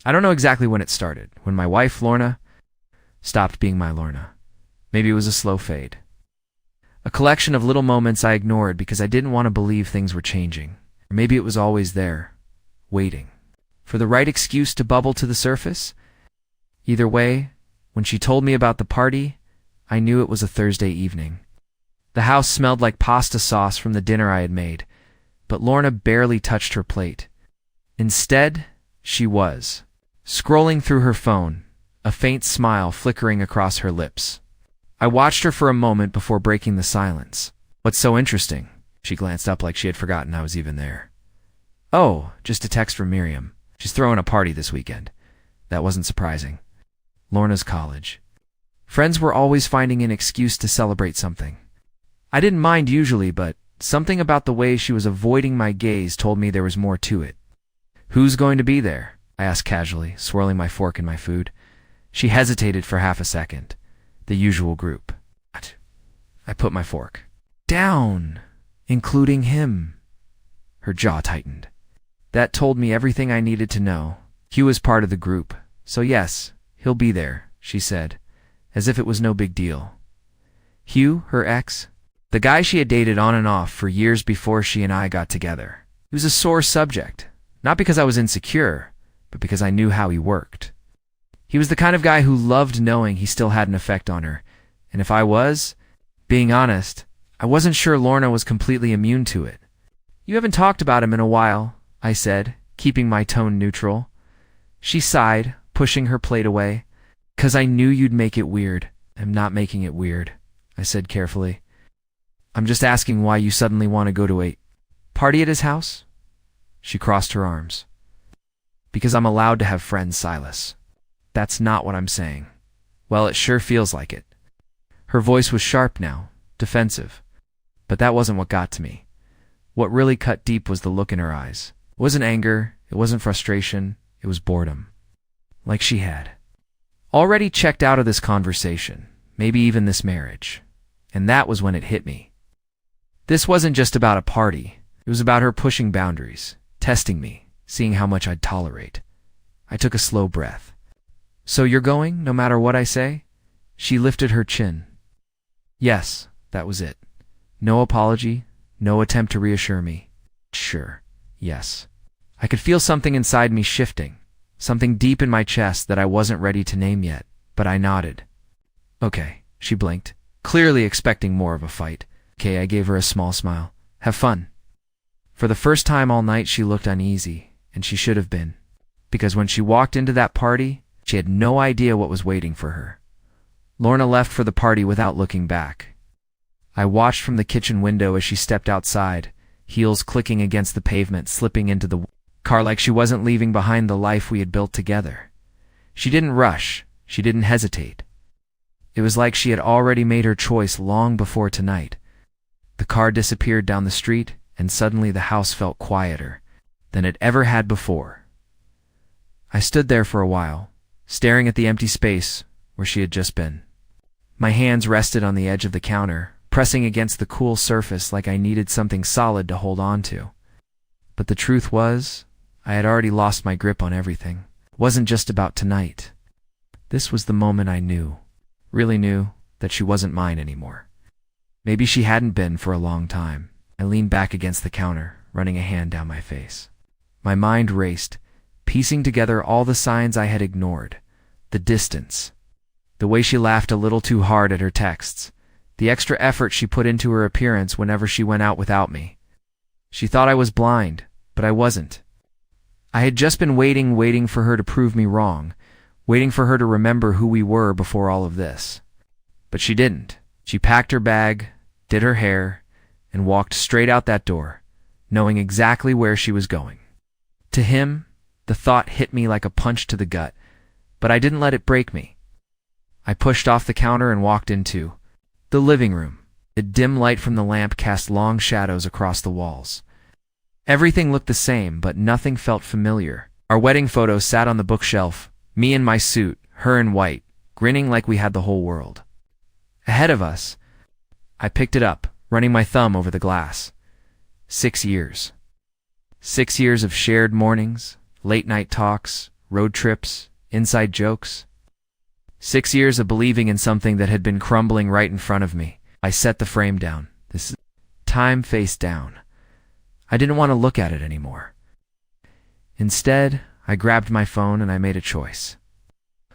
I don't know exactly when it started, when my wife, Lorna, stopped being my Lorna. Maybe it was a slow fade. A collection of little moments I ignored because I didn't want to believe things were changing. Or maybe it was always there, waiting, for the right excuse to bubble to the surface. Either way, when she told me about the party, I knew it was a Thursday evening. The house smelled like pasta sauce from the dinner I had made, but Lorna barely touched her plate. Instead, she was scrolling through her phone, a faint smile flickering across her lips. I watched her for a moment before breaking the silence. "What's so interesting?" She glanced up like she had forgotten I was even there. "Oh, just a text from Miriam. She's throwing a party this weekend." That wasn't surprising. Lorna's college. Friends were always finding an excuse to celebrate something. I didn't mind usually, but something about the way she was avoiding my gaze told me there was more to it. "Who's going to be there?" I asked casually, swirling my fork in my food. She hesitated for half a second. "The usual group." "What?" I put my fork down. "Including him." Her jaw tightened. That told me everything I needed to know. Hugh was part of the group, so yes, he'll be there, she said, as if it was no big deal. Hugh, her ex, the guy she had dated on and off for years before she and I got together. He was a sore subject, not because I was insecure, but because I knew how he worked. He was the kind of guy who loved knowing he still had an effect on her, and if I was, being honest, I wasn't sure Lorna was completely immune to it. "You haven't talked about him in a while," I said, keeping my tone neutral. She sighed, pushing her plate away. "'Cause I knew you'd make it weird." "I'm not making it weird," I said carefully. "I'm just asking why you suddenly want to go to a party at his house?" She crossed her arms. "Because I'm allowed to have friends, Silas." "That's not what I'm saying." "Well, it sure feels like it." Her voice was sharp now, defensive. But that wasn't what got to me. What really cut deep was the look in her eyes. It wasn't anger, it wasn't frustration, it was boredom. Like she had already checked out of this conversation, maybe even this marriage. And that was when it hit me. This wasn't just about a party. It was about her pushing boundaries, testing me, seeing how much I'd tolerate. I took a slow breath. "So you're going, no matter what I say?" She lifted her chin. Yes, that was it. No apology, no attempt to reassure me. Sure, yes. I could feel something inside me shifting, something deep in my chest that I wasn't ready to name yet, but I nodded. "Okay," she blinked, clearly expecting more of a fight. "Okay," I gave her a small smile. "Have fun." For the first time all night she looked uneasy, and she should have been, because when she walked into that party, she had no idea what was waiting for her. Lorna left for the party without looking back. I watched from the kitchen window as she stepped outside, heels clicking against the pavement, slipping into the car like she wasn't leaving behind the life we had built together. She didn't rush. She didn't hesitate. It was like she had already made her choice long before tonight. The car disappeared down the street, and suddenly the house felt quieter than it ever had before. I stood there for a while, staring at the empty space where she had just been. My hands rested on the edge of the counter, pressing against the cool surface like I needed something solid to hold on to. But the truth was, I had already lost my grip on everything. It wasn't just about tonight. This was the moment I knew, really knew, that she wasn't mine anymore. Maybe she hadn't been for a long time. I leaned back against the counter, running a hand down my face. My mind raced, piecing together all the signs I had ignored. The distance. The way she laughed a little too hard at her texts. The extra effort she put into her appearance whenever she went out without me. She thought I was blind, but I wasn't. I had just been waiting for her to prove me wrong, waiting for her to remember who we were before all of this. But she didn't. She packed her bag, did her hair, and walked straight out that door, knowing exactly where she was going. To him, the thought hit me like a punch to the gut, but I didn't let it break me. I pushed off the counter and walked into the living room. The dim light from the lamp cast long shadows across the walls. Everything looked the same, but nothing felt familiar. Our wedding photos sat on the bookshelf, me in my suit, her in white, grinning like we had the whole world. Ahead of us, I picked it up, running my thumb over the glass. 6 years. 6 years of shared mornings, late-night talks, road trips, inside jokes. 6 years of believing in something that had been crumbling right in front of me. I set the frame down. This time face down. I didn't want to look at it anymore. Instead, I grabbed my phone and I made a choice.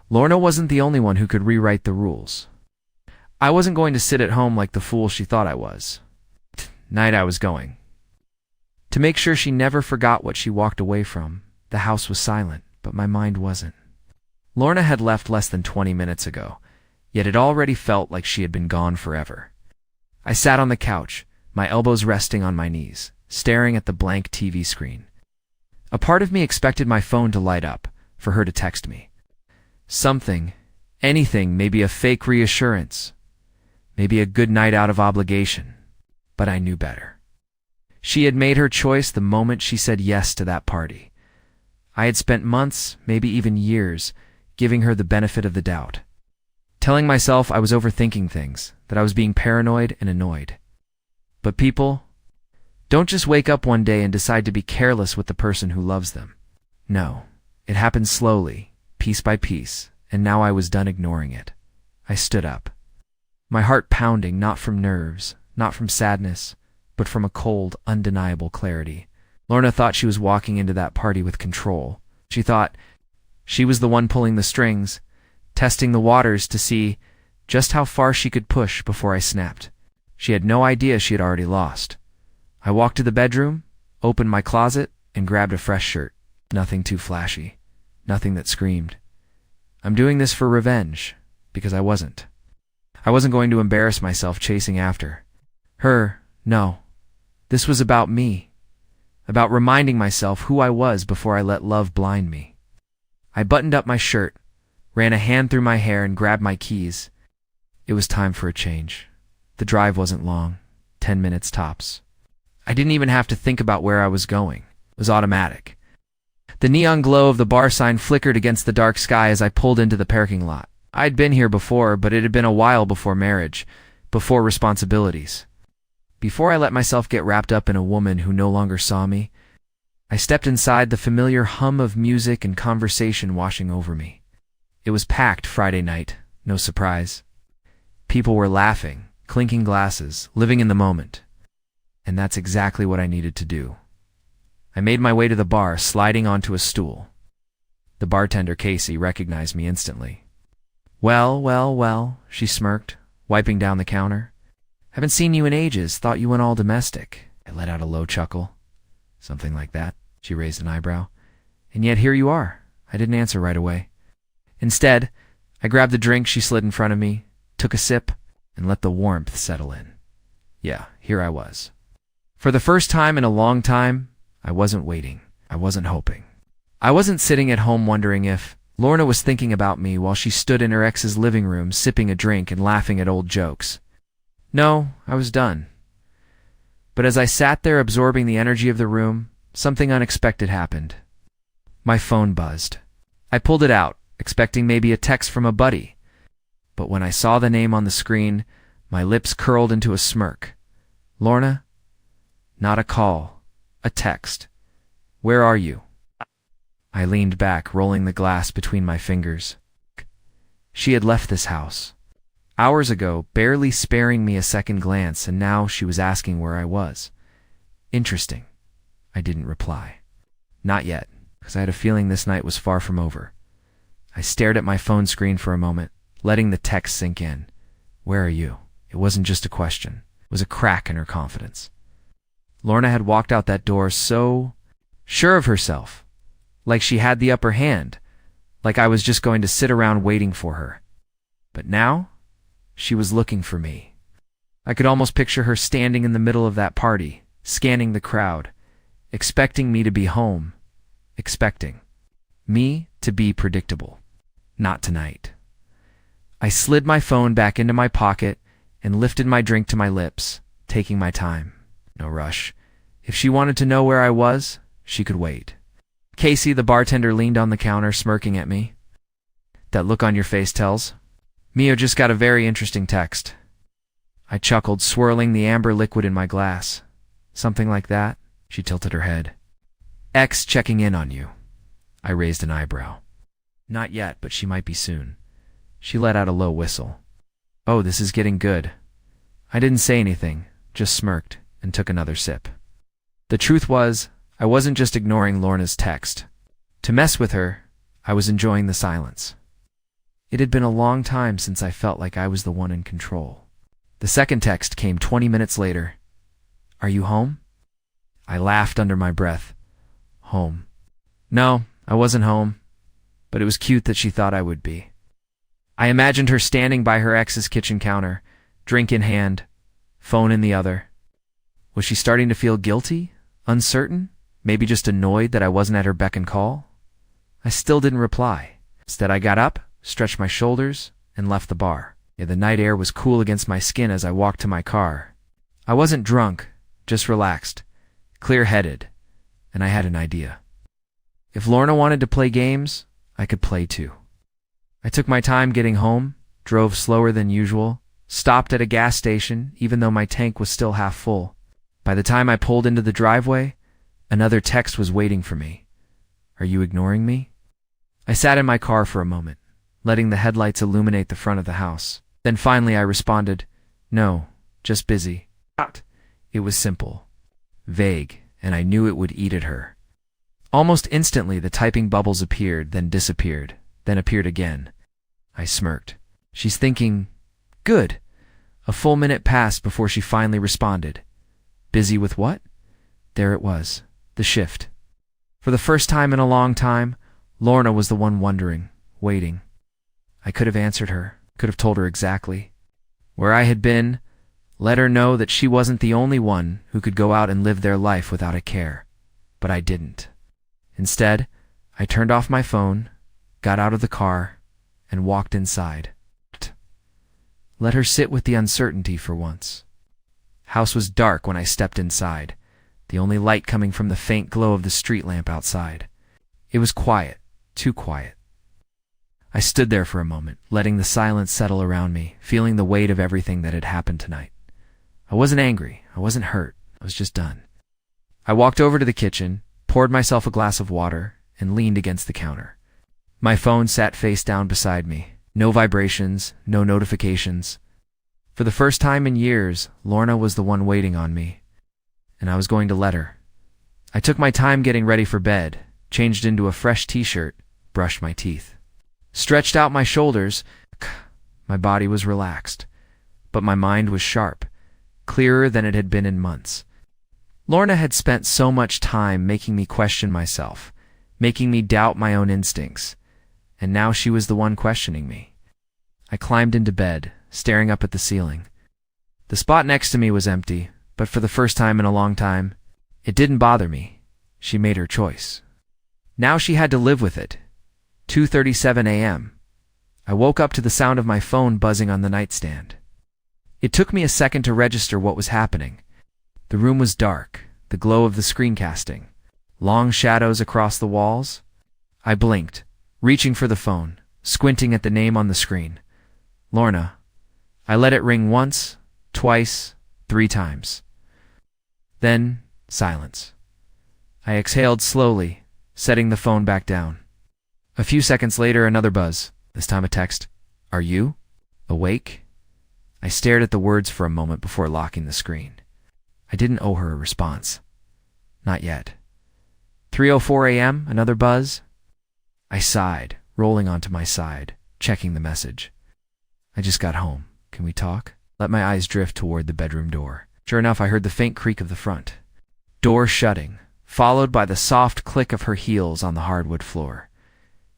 Lorna wasn't the only one who could rewrite the rules. I wasn't going to sit at home like the fool she thought I was. Tonight I was going. To make sure she never forgot what she walked away from. The house was silent, but my mind wasn't. Lorna had left less than 20 minutes ago, yet it already felt like she had been gone forever. I sat on the couch, my elbows resting on my knees, staring at the blank TV screen. A part of me expected my phone to light up, for her to text me. Something, anything, maybe a fake reassurance, maybe a good night out of obligation, but I knew better. She had made her choice the moment she said yes to that party. I had spent months, maybe even years, giving her the benefit of the doubt, telling myself I was overthinking things, that I was being paranoid and annoyed. But people don't just wake up one day and decide to be careless with the person who loves them. No, it happened slowly, piece by piece, and now I was done ignoring it. I stood up, my heart pounding not from nerves, not from sadness, but from a cold, undeniable clarity. Lorna thought she was walking into that party with control. She thought she was the one pulling the strings, testing the waters to see just how far she could push before I snapped. She had no idea she had already lost. I walked to the bedroom, opened my closet, and grabbed a fresh shirt. Nothing too flashy. Nothing that screamed, I'm doing this for revenge, because I wasn't. I wasn't going to embarrass myself chasing after her. No. This was about me. About reminding myself who I was before I let love blind me. I buttoned up my shirt, ran a hand through my hair, and grabbed my keys. It was time for a change. The drive wasn't long, 10 minutes tops. I didn't even have to think about where I was going. It was automatic. The neon glow of the bar sign flickered against the dark sky as I pulled into the parking lot. I'd been here before, but it had been a while before marriage, before responsibilities. Before I let myself get wrapped up in a woman who no longer saw me, I stepped inside, the familiar hum of music and conversation washing over me. It was packed Friday night, no surprise. People were laughing, clinking glasses, living in the moment. And that's exactly what I needed to do. I made my way to the bar, sliding onto a stool. The bartender, Casey, recognized me instantly. Well, she smirked, wiping down the counter. Haven't seen you in ages, thought you went all domestic. I let out a low chuckle. Something like that. She raised an eyebrow. And yet here you are. I didn't answer right away. Instead, I grabbed the drink she slid in front of me, took a sip, and let the warmth settle in. Yeah, here I was. For the first time in a long time, I wasn't waiting. I wasn't hoping. I wasn't sitting at home wondering if Lorna was thinking about me while she stood in her ex's living room sipping a drink and laughing at old jokes. No, I was done. But as I sat there absorbing the energy of the room, something unexpected happened. My phone buzzed. I pulled it out, expecting maybe a text from a buddy. But when I saw the name on the screen, my lips curled into a smirk. Lorna? Not a call. A text. Where are you? I leaned back, rolling the glass between my fingers. She had left this house hours ago, barely sparing me a second glance, and now she was asking where I was. Interesting. I didn't reply. Not yet, because I had a feeling this night was far from over. I stared at my phone screen for a moment, letting the text sink in. Where are you? It wasn't just a question. It was a crack in her confidence. Lorna had walked out that door so sure of herself, like she had the upper hand, like I was just going to sit around waiting for her. But now, she was looking for me. I could almost picture her standing in the middle of that party, scanning the crowd, expecting me to be home, expecting me to be predictable. Not tonight. I slid my phone back into my pocket and lifted my drink to my lips, taking my time. No rush. If she wanted to know where I was, she could wait. Casey, the bartender, leaned on the counter, smirking at me. That look on your face tells. Mio just got a very interesting text. I chuckled, swirling the amber liquid in my glass. Something like that? She tilted her head. X checking in on you. I raised an eyebrow. Not yet, but she might be soon. She let out a low whistle. Oh, this is getting good. I didn't say anything, just smirked and took another sip. The truth was, I wasn't just ignoring Lorna's text. To mess with her, I was enjoying the silence. It had been a long time since I felt like I was the one in control. The second text came 20 minutes later. Are you home? I laughed under my breath. Home. No, I wasn't home, but it was cute that she thought I would be. I imagined her standing by her ex's kitchen counter, drink in hand, phone in the other. Was she starting to feel guilty, uncertain, maybe just annoyed that I wasn't at her beck and call? I still didn't reply. Instead, I got up, stretched my shoulders, and left the bar. The night air was cool against my skin as I walked to my car. I wasn't drunk, just relaxed, clear-headed, and I had an idea. If Lorna wanted to play games, I could play too. I took my time getting home, drove slower than usual, stopped at a gas station even though my tank was still half full. By the time I pulled into the driveway, another text was waiting for me. Are you ignoring me? I sat in my car for a moment, letting the headlights illuminate the front of the house. Then finally I responded, no, just busy. It was simple, vague, and I knew it would eat at her. Almost instantly the typing bubbles appeared, then disappeared, then appeared again. I smirked. She's thinking, good. A full minute passed before she finally responded. Busy with what? There it was, the shift. For the first time in a long time, Lorna was the one wondering, waiting. I could have answered her, could have told her exactly where I had been, let her know that she wasn't the only one who could go out and live their life without a care. But I didn't. Instead, I turned off my phone, got out of the car, and walked inside. Let her sit with the uncertainty for once. House was dark when I stepped inside, the only light coming from the faint glow of the street lamp outside. It was quiet, too quiet. I stood there for a moment, letting the silence settle around me, feeling the weight of everything that had happened tonight. I wasn't angry, I wasn't hurt, I was just done. I walked over to the kitchen, poured myself a glass of water, and leaned against the counter. My phone sat face down beside me. No vibrations, no notifications. For the first time in years, Lorna was the one waiting on me, and I was going to let her. I took my time getting ready for bed, changed into a fresh t-shirt, brushed my teeth. Stretched out my shoulders, my body was relaxed, but my mind was sharp, clearer than it had been in months. Lorna had spent so much time making me question myself, making me doubt my own instincts, and now she was the one questioning me. I climbed into bed, staring up at the ceiling. The spot next to me was empty, but for the first time in a long time, it didn't bother me. She made her choice. Now she had to live with it. 2:37 a.m. I woke up to the sound of my phone buzzing on the nightstand. It took me a second to register what was happening. The room was dark, the glow of the screencasting, long shadows across the walls. I blinked, reaching for the phone, squinting at the name on the screen. Lorna. I let it ring once, twice, 3 times. Then, silence. I exhaled slowly, setting the phone back down. A few seconds later, another buzz, this time a text. Are you awake? I stared at the words for a moment before locking the screen. I didn't owe her a response. Not yet. 3:04 a.m., another buzz. I sighed, rolling onto my side, checking the message. I just got home. Can we talk? Let my eyes drift toward the bedroom door. Sure enough, I heard the faint creak of the front. Door shutting, followed by the soft click of her heels on the hardwood floor.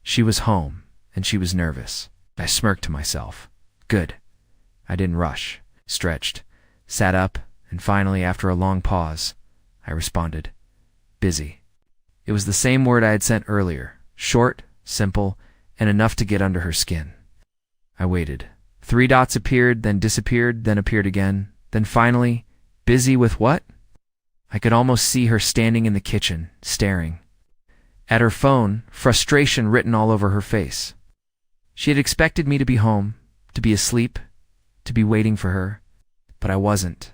She was home, and she was nervous. I smirked to myself. Good. I didn't rush, stretched, sat up, and finally, after a long pause, I responded. Busy. It was the same word I had sent earlier, short, simple, and enough to get under her skin. I waited. 3 dots appeared, then disappeared, then appeared again, then finally, busy with what? I could almost see her standing in the kitchen, staring. At her phone, frustration written all over her face. She had expected me to be home, to be asleep, to be waiting for her, but I wasn't.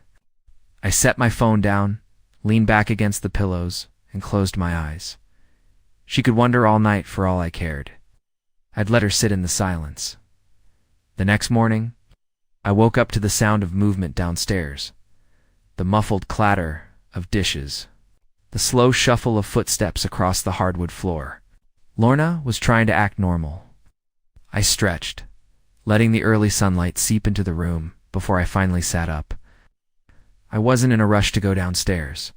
I set my phone down, leaned back against the pillows, and closed my eyes. She could wonder all night for all I cared. I'd let her sit in the silence. The next morning, I woke up to the sound of movement downstairs, the muffled clatter of dishes, the slow shuffle of footsteps across the hardwood floor. Lorna was trying to act normal. I stretched, letting the early sunlight seep into the room before I finally sat up. I wasn't in a rush to go downstairs.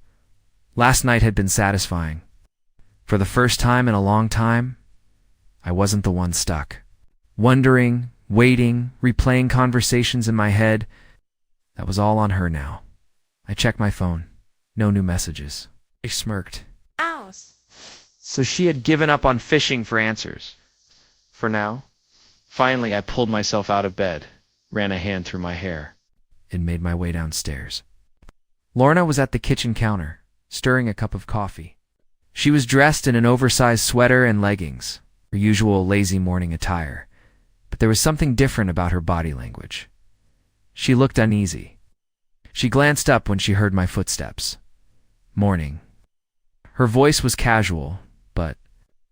Last night had been satisfying. For the first time in a long time, I wasn't the one stuck. Wondering, waiting, replaying conversations in my head. That was all on her now. I checked my phone. No new messages. I smirked. Ow. So she had given up on fishing for answers. For now. Finally, I pulled myself out of bed, ran a hand through my hair, and made my way downstairs. Lorna was at the kitchen counter, stirring a cup of coffee. She was dressed in an oversized sweater and leggings, her usual lazy morning attire, but there was something different about her body language. She looked uneasy. She glanced up when she heard my footsteps. Morning. Her voice was casual, but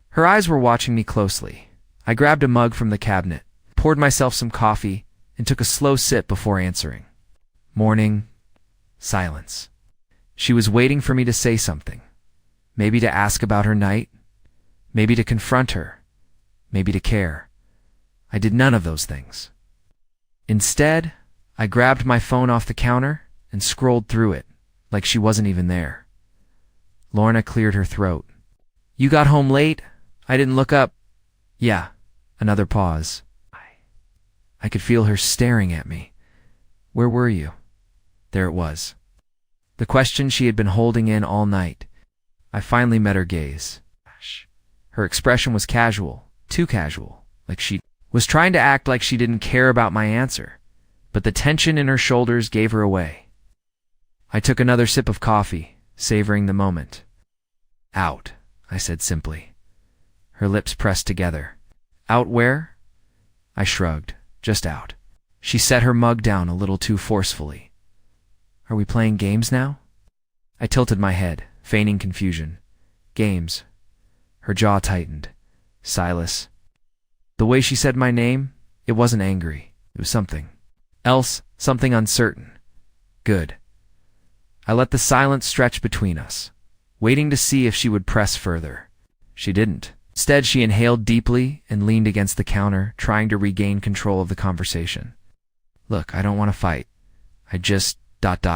her eyes were watching me closely. I grabbed a mug from the cabinet, poured myself some coffee, and took a slow sip before answering. Morning. Silence. She was waiting for me to say something. Maybe to ask about her night. Maybe to confront her. Maybe to care. I did none of those things. Instead, I grabbed my phone off the counter and scrolled through it, like she wasn't even there. Lorna cleared her throat. You got home late? I didn't look up. Yeah. Another pause. I could feel her staring at me. Where were you? There it was. The question she had been holding in all night. I finally met her gaze. Her expression was casual, too casual, like she was trying to act like she didn't care about my answer, but the tension in her shoulders gave her away. I took another sip of coffee, savoring the moment. Out, I said simply. Her lips pressed together. Out where? I shrugged. Just out. She set her mug down a little too forcefully. Are we playing games now? I tilted my head, feigning confusion. Games. Her jaw tightened. Silas. The way she said my name, it wasn't angry. It was something else, something uncertain. Good. I let the silence stretch between us, waiting to see if she would press further. She didn't. Instead, she inhaled deeply and leaned against the counter, trying to regain control of the conversation. Look, I don't want to fight. I just...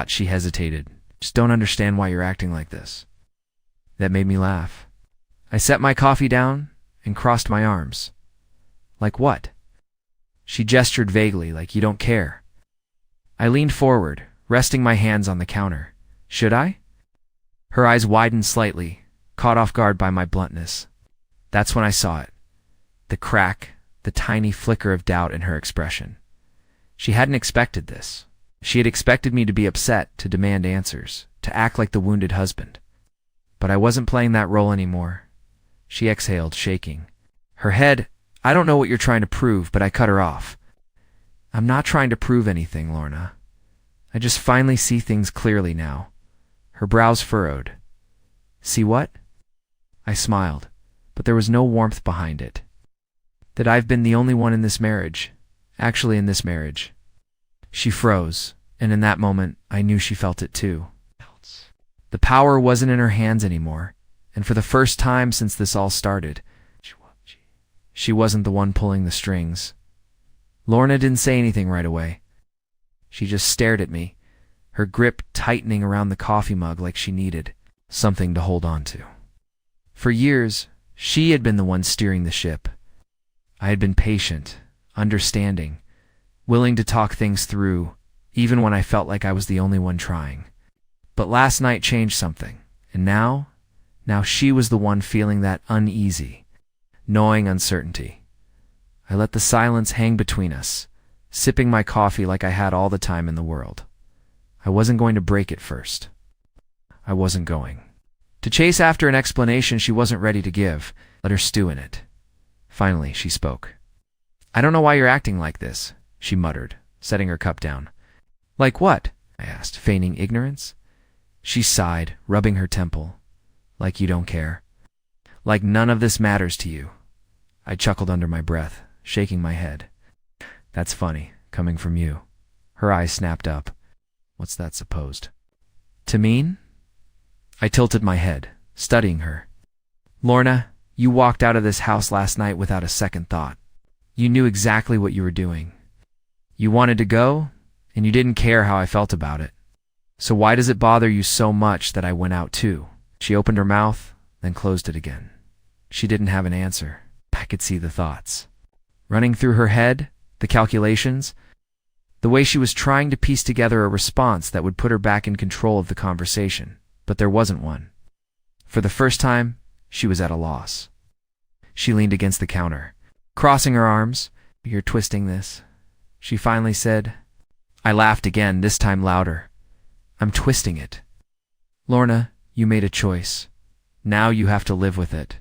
She hesitated. Just don't understand why you're acting like this. That made me laugh. I set my coffee down and crossed my arms. Like what? She gestured vaguely, like you don't care. I leaned forward, resting my hands on the counter. Should I? Her eyes widened slightly, caught off guard by my bluntness. That's when I saw it. The crack, the tiny flicker of doubt in her expression. She hadn't expected this. She had expected me to be upset, to demand answers, to act like the wounded husband. But I wasn't playing that role anymore. She exhaled, shaking. Her head, I don't know what you're trying to prove, but I cut her off. I'm not trying to prove anything, Lorna. I just finally see things clearly now. Her brows furrowed. See what? I smiled, but there was no warmth behind it. That I've been the only one in this marriage. Actually in this marriage. She froze, and in that moment, I knew she felt it too. The power wasn't in her hands anymore, and for the first time since this all started, she wasn't the one pulling the strings. Lorna didn't say anything right away. She just stared at me, her grip tightening around the coffee mug like she needed something to hold on to. For years, she had been the one steering the ship. I had been patient, understanding, willing to talk things through, even when I felt like I was the only one trying. But last night changed something, and now she was the one feeling that uneasy, gnawing uncertainty. I let the silence hang between us, sipping my coffee like I had all the time in the world. I wasn't going to break it first. I wasn't going to chase after an explanation she wasn't ready to give. Let her stew in it. Finally, she spoke. I don't know why you're acting like this, she muttered, setting her cup down. Like what? I asked, feigning ignorance. She sighed, rubbing her temple. Like you don't care. Like none of this matters to you. I chuckled under my breath, shaking my head. That's funny, coming from you. Her eyes snapped up. What's that supposed to mean? I tilted my head, studying her. Lorna, you walked out of this house last night without a second thought. You knew exactly what you were doing. You wanted to go, and you didn't care how I felt about it. So why does it bother you so much that I went out too? She opened her mouth, then closed it again. She didn't have an answer. I could see the thoughts running through her head, the calculations, the way she was trying to piece together a response that would put her back in control of the conversation, but there wasn't one. For the first time, she was at a loss. She leaned against the counter, crossing her arms. You're twisting this, she finally said. I laughed again, this time louder. I'm twisting it. Lorna, you made a choice. Now you have to live with it.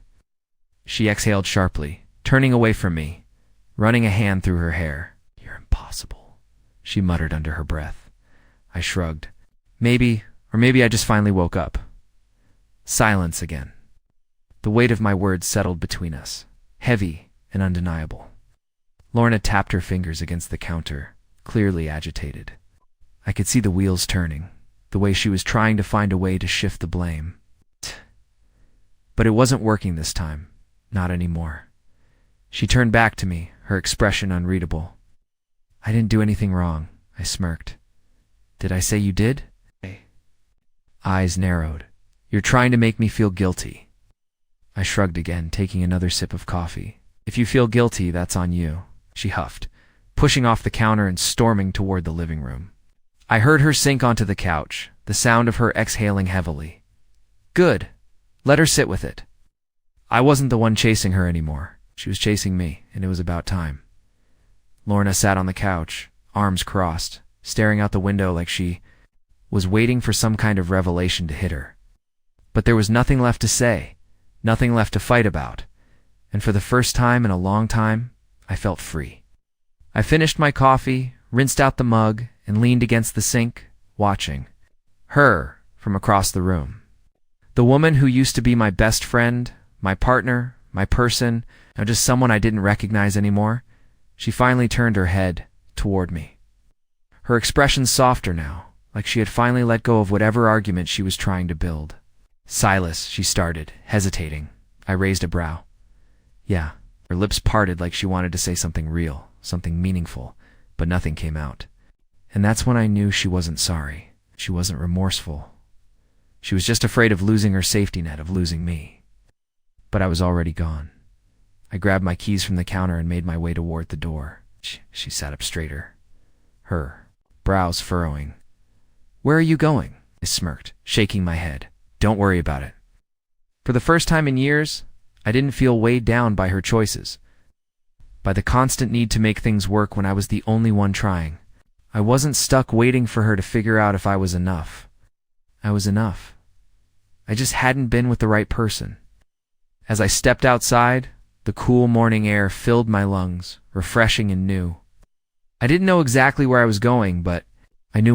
She exhaled sharply, turning away from me, running a hand through her hair. You're impossible, she muttered under her breath. I shrugged. Maybe I just finally woke up. Silence again. The weight of my words settled between us, heavy and undeniable. Lorna tapped her fingers against the counter, clearly agitated. I could see the wheels turning, the way she was trying to find a way to shift the blame. But it wasn't working this time, not anymore. She turned back to me, her expression unreadable. I didn't do anything wrong, I smirked. Did I say you did? Eyes narrowed. You're trying to make me feel guilty. I shrugged again, taking another sip of coffee. If you feel guilty, that's on you, she huffed, pushing off the counter and storming toward the living room. I heard her sink onto the couch, the sound of her exhaling heavily. Good. Let her sit with it. I wasn't the one chasing her anymore. She was chasing me, and it was about time. Lorna sat on the couch, arms crossed, staring out the window like she was waiting for some kind of revelation to hit her. But there was nothing left to say, nothing left to fight about, and for the first time in a long time, I felt free. I finished my coffee, rinsed out the mug, and leaned against the sink, watching her from across the room. The woman who used to be my best friend, my partner, my person, now just someone I didn't recognize anymore, she finally turned her head toward me. Her expression softer now, like she had finally let go of whatever argument she was trying to build. Silas, she started, hesitating. I raised a brow. Yeah, her lips parted like she wanted to say something real, something meaningful, but nothing came out. And that's when I knew she wasn't sorry. She wasn't remorseful. She was just afraid of losing her safety net, of losing me. But I was already gone. I grabbed my keys from the counter and made my way toward the door. She sat up straighter, her brows furrowing. Where are you going? I smirked, shaking my head. Don't worry about it. For the first time in years, I didn't feel weighed down by her choices, by the constant need to make things work when I was the only one trying. I wasn't stuck waiting for her to figure out if I was enough. I was enough. I just hadn't been with the right person. As I stepped outside, the cool morning air filled my lungs, refreshing and new. I didn't know exactly where I was going, but I knew